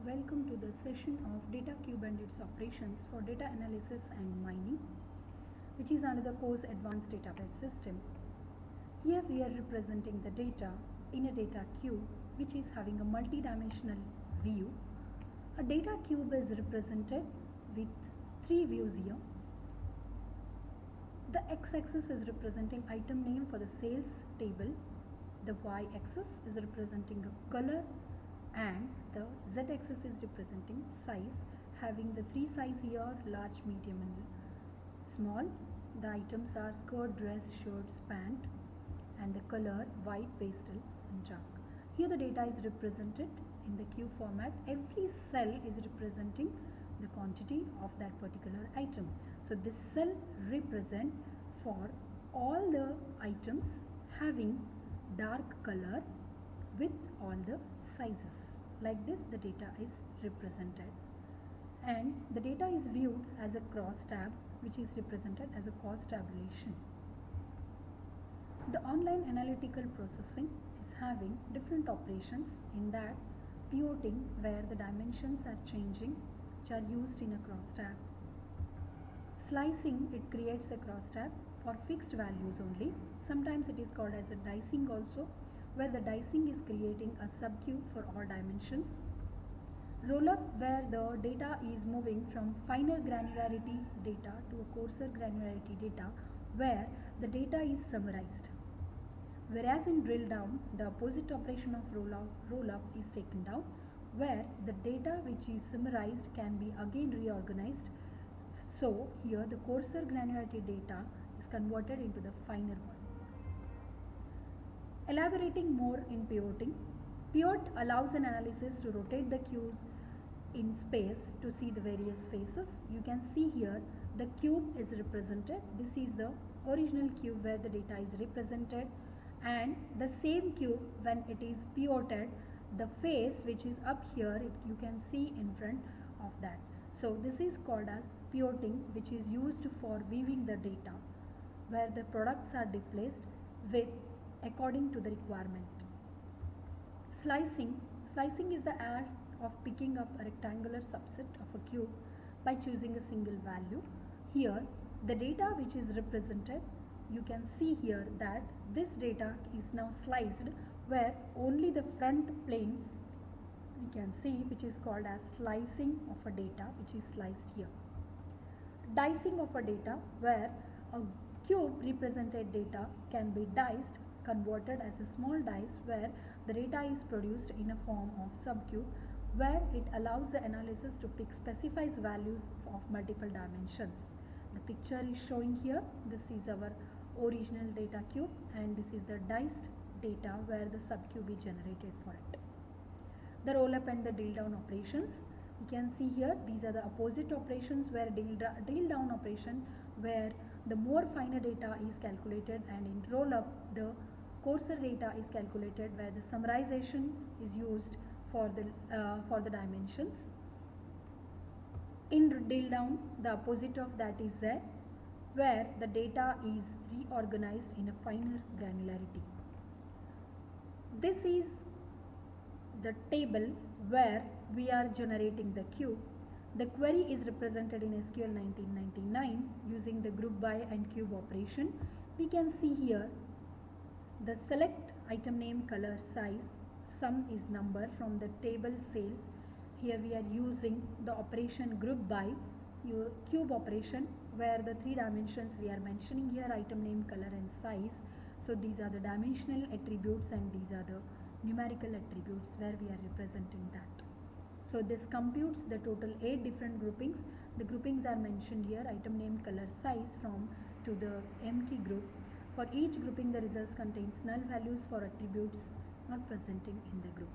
welcome to the session of Data Cube and its operations for data analysis and mining, which is under the course Advanced Database System. Here we are representing the data in a data cube which is having a multi-dimensional view. A data cube is represented with three views here. The x-axis is representing item name for the sales table, the y-axis is representing a color, and the z-axis is representing size, having the three size here: large, medium and small. The items are skirt, dress, shirts, pant, and the color white, pastel and dark. Here the data is represented in the cube format. Every cell is representing the quantity of that particular item. So this cell represent for all the items having dark color with all the sizes. Like this the data is represented, and the data is viewed as a cross tab, which is represented as a cost tabulation. The online analytical processing is having different operations, in that pivoting, where the dimensions are changing, which are used in a cross tab. Slicing, it creates a cross tab for fixed values only. Sometimes it is called as a dicing also, where the dicing is creating a subcube for all dimensions. Roll-up, where the data is moving from finer granularity data to a coarser granularity data, where the data is summarized. Whereas in drill down, the opposite operation of roll-up is taken down, where the data which is summarized can be again reorganized. So here the coarser granularity data is converted into the finer one. Elaborating more in pivoting. Pivot allows an analysis to rotate the cubes in space to see the various faces. You can see here the cube is represented. This is the original cube where the data is represented, and the same cube, when it is pivoted, the face which is up here, you can see in front of that. So this is called as pivoting, which is used for viewing the data, where the products are displaced with according to the requirement. Slicing is the act of picking up a rectangular subset of a cube by choosing a single value. Here the data which is represented, you can see here that this data is now sliced, where only the front plane we can see, which is called as slicing of a data, which is sliced here. Dicing of a data, where a cube represented data can be diced, converted as a small dice, where the data is produced in a form of subcube, where it allows the analysis to pick specifies values of multiple dimensions. The picture is showing here. This is our original data cube, and this is the diced data where the subcube is generated for it. The roll up and the drill down operations, you can see here, these are the opposite operations, where drill down operation, where the more finer data is calculated, and in roll up the coarser data is calculated, where the summarization is used for the dimensions. In drill down, the opposite of that is there, where the data is reorganized in a finer granularity. This is the table where we are generating the cube. The query is represented in SQL 1999 using the group by and cube operation. We can see here the select item name, color, size, sum is number from the table sales. Here we are using the operation group by, your cube operation, where the three dimensions we are mentioning here: item name, color and size. So these are the dimensional attributes, and these are the numerical attributes where we are representing that. So this computes the total 8 different groupings. The groupings are mentioned here: item name, color, size from to the empty group. For each grouping, the results contains null values for attributes not presenting in the group.